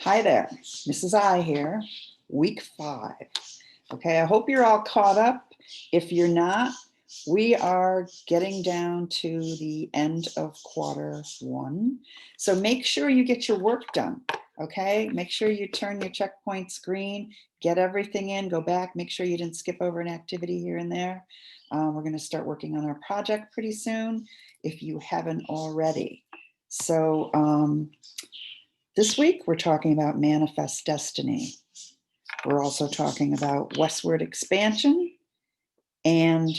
Hi there, Mrs. I here, week 5. Okay, I hope you're all caught up. If you're not, we are getting down to the end of quarter 1. So make sure you get your work done, okay? Make sure you turn your checkpoints green, get everything in, go back, make sure you didn't skip over an activity here and there. We're gonna start working on our project pretty soon, if you haven't already. So, this week, we're talking about manifest destiny. We're also talking about westward expansion and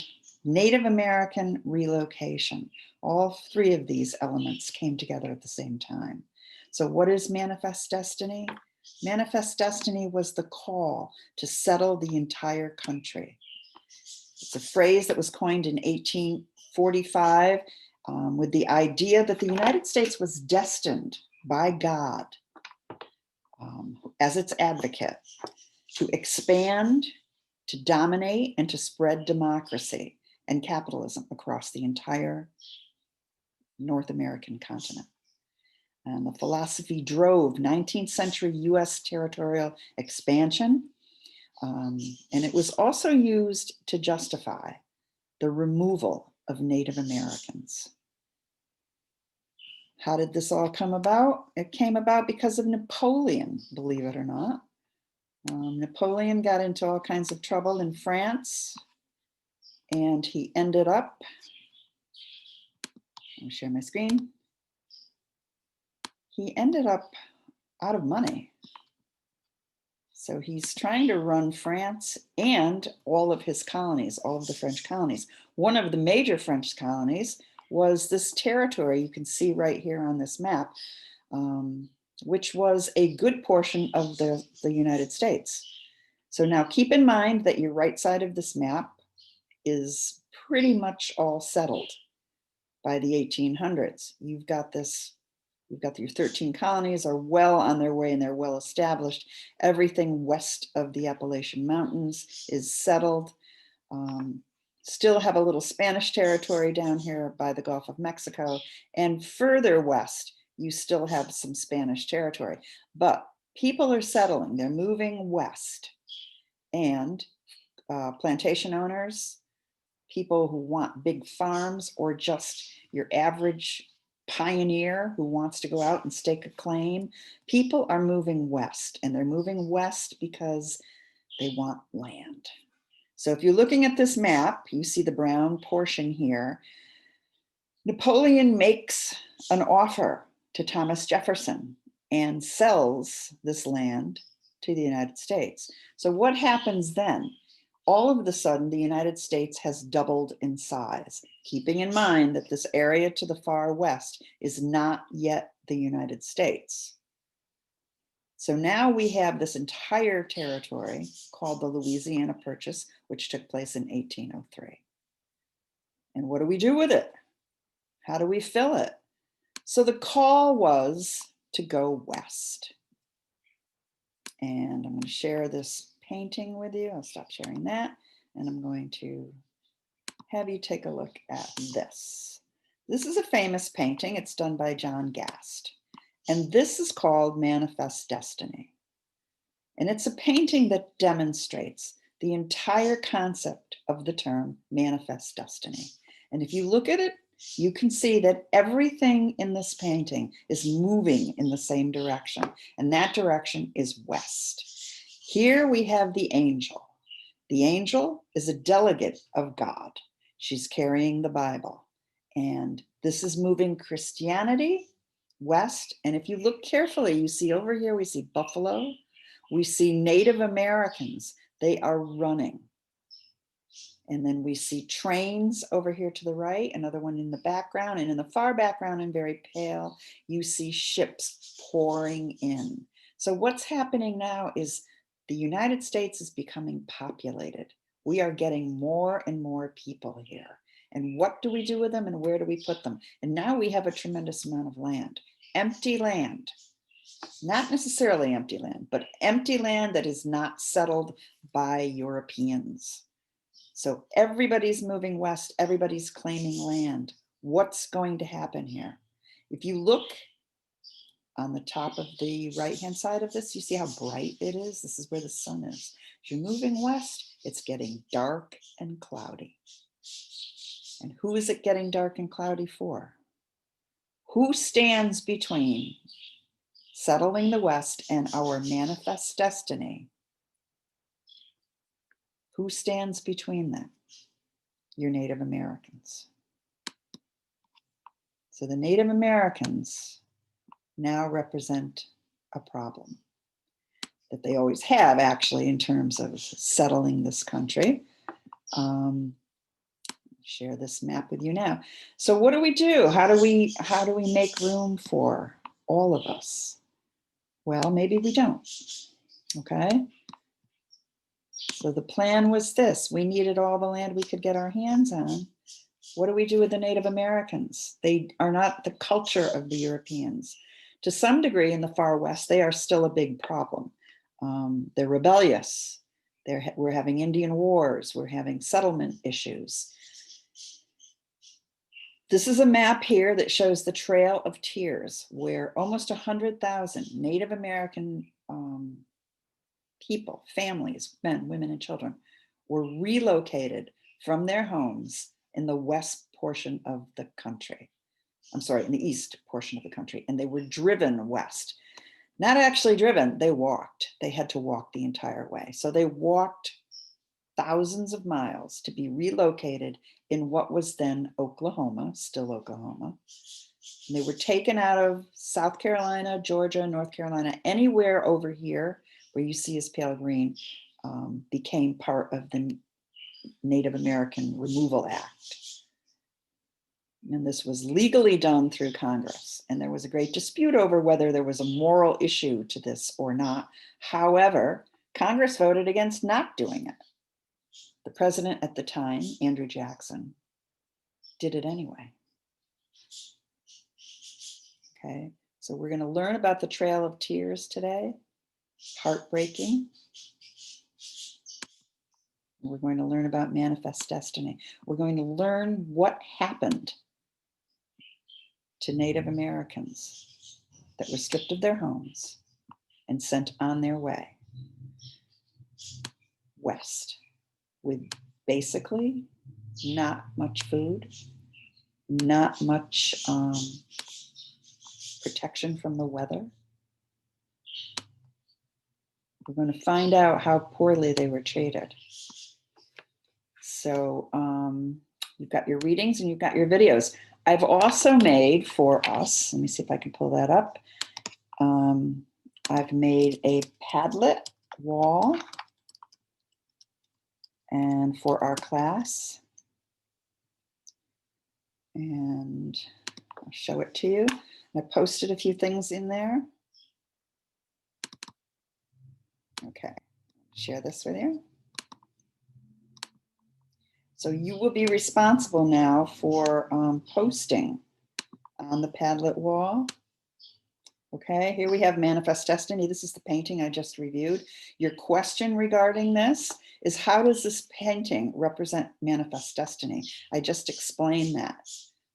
Native American relocation. All 3 of these elements came together at the same time. So what is manifest destiny? Manifest destiny was the call to settle the entire country. It's a phrase that was coined in 1845 with the idea that the United States was destined by God as its advocate to expand, to dominate, and to spread democracy and capitalism across the entire North American continent. And the philosophy drove 19th century US territorial expansion. And it was also used to justify the removal of Native Americans. How did this all come about? It came about because of Napoleon, believe it or not. Napoleon got into all kinds of trouble in France, and he ended up, I'll share my screen. He ended up out of money. So he's trying to run France and all of his colonies, all of the French colonies. One of the major French colonies was this territory you can see right here on this map, which was a good portion of the United States. So now keep in mind that your right side of this map is pretty much all settled by the 1800s. You've got your 13 colonies are well on their way and they're well established. Everything west of the Appalachian Mountains is settled. Still have a little Spanish territory down here by the Gulf of Mexico, and further west, you still have some Spanish territory, but people are settling, they're moving west, and plantation owners, people who want big farms, or just your average pioneer who wants to go out and stake a claim, people are moving west, and they're moving west because they want land. So if you're looking at this map, you see the brown portion here. Napoleon makes an offer to Thomas Jefferson and sells this land to the United States. So what happens then? All of a sudden, the United States has doubled in size, keeping in mind that this area to the far west is not yet the United States. So now we have this entire territory called the Louisiana Purchase, which took place in 1803. And what do we do with it? How do we fill it? So the call was to go west. And I'm going to share this painting with you. I'll stop sharing that. And I'm going to have you take a look at this. This is a famous painting. It's done by John Gast. And this is called Manifest Destiny. And it's a painting that demonstrates the entire concept of the term manifest destiny. And if you look at it, you can see that everything in this painting is moving in the same direction, and that direction is west. Here we have the angel. The angel is a delegate of God. She's carrying the Bible, and this is moving Christianity west. And if you look carefully, you see over here, we see buffalo, we see Native Americans, they are running. And then we see trains over here to the right, another one in the background, and in the far background in very pale, you see ships pouring in. So what's happening now is the United States is becoming populated. We are getting more and more people here. And what do we do with them, and where do we put them? And now we have a tremendous amount of land, empty land. Not necessarily empty land, but empty land that is not settled by Europeans. So everybody's moving west, everybody's claiming land. What's going to happen here? If you look on the top of the right-hand side of this, you see how bright it is? This is where the sun is. As you're moving west, it's getting dark and cloudy. And who is it getting dark and cloudy for? Who stands between settling the West and our manifest destiny? Who stands between them? Your Native Americans. So the Native Americans now represent a problem that they always have, actually, in terms of settling this country. Share this map with you now. So what do we do? How do we make room for all of us? Well, maybe we don't. Okay. So the plan was this: we needed all the land we could get our hands on. What do we do with the Native Americans? They are not the culture of the Europeans. To some degree, in the far West, they are still a big problem. They're rebellious. We're having Indian wars. We're having settlement issues. This is a map here that shows the Trail of Tears, where almost 100,000 Native American people, families, men, women, and children, were relocated from their homes in the west portion of the country. I'm sorry, in the east portion of the country, and they were driven west. Not actually driven, they walked. They had to walk the entire way. So they walked thousands of miles to be relocated in what was then Oklahoma, still Oklahoma. And they were taken out of South Carolina, Georgia, North Carolina, anywhere over here where you see as pale green, became part of the Native American Removal Act. And this was legally done through Congress. And there was a great dispute over whether there was a moral issue to this or not. However, Congress voted against not doing it. The president at the time, Andrew Jackson, did it anyway. Okay, so we're going to learn about the Trail of Tears today. Heartbreaking. We're going to learn about manifest destiny. We're going to learn what happened to Native Americans that were stripped of their homes and sent on their way west with basically not much food, not much protection from the weather. We're going to find out how poorly they were treated. So you've got your readings and you've got your videos. I've also made for us, let me see if I can pull that up. I've made a Padlet wall and for our class. And I'll show it to you. I posted a few things in there. Okay, share this with you. So you will be responsible now for posting on the Padlet wall. Okay, here we have Manifest Destiny. This is the painting I just reviewed. Your question regarding this is, how does this painting represent Manifest Destiny? I just explained that.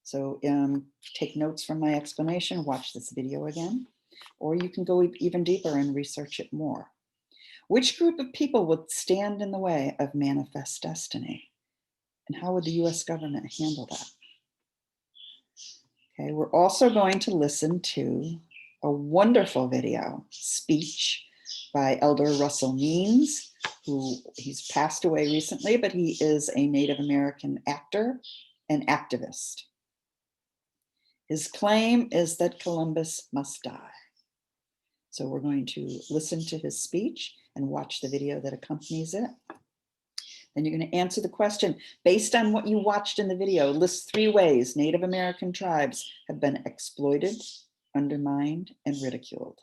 So take notes from my explanation, watch this video again, or you can go even deeper and research it more. Which group of people would stand in the way of Manifest Destiny? And how would the US government handle that? Okay, we're also going to listen to a wonderful video speech by Elder Russell Means, who he's passed away recently, but he is a Native American actor and activist. His claim is that Columbus must die. So we're going to listen to his speech and watch the video that accompanies it. Then you're going to answer the question based on what you watched in the video. List 3 ways Native American tribes have been exploited, undermined, and ridiculed.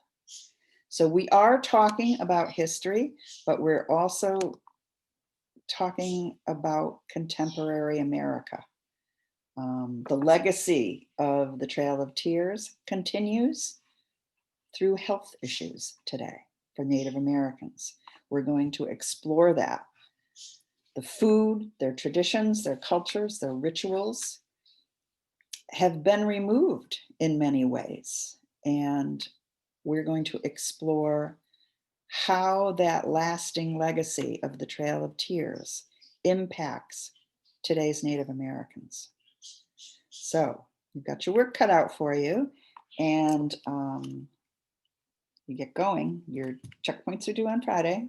So we are talking about history, but we're also talking about contemporary America. The legacy of the Trail of Tears continues through health issues today for Native Americans. We're going to explore that. The food, their traditions, their cultures, their rituals have been removed in many ways. And we're going to explore how that lasting legacy of the Trail of Tears impacts today's Native Americans. So you've got your work cut out for you, and you get going. Your checkpoints are due on Friday.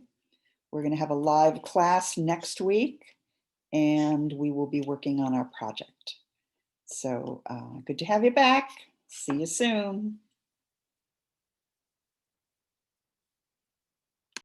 We're going to have a live class next week, and we will be working on our project. So good to have you back. See you soon.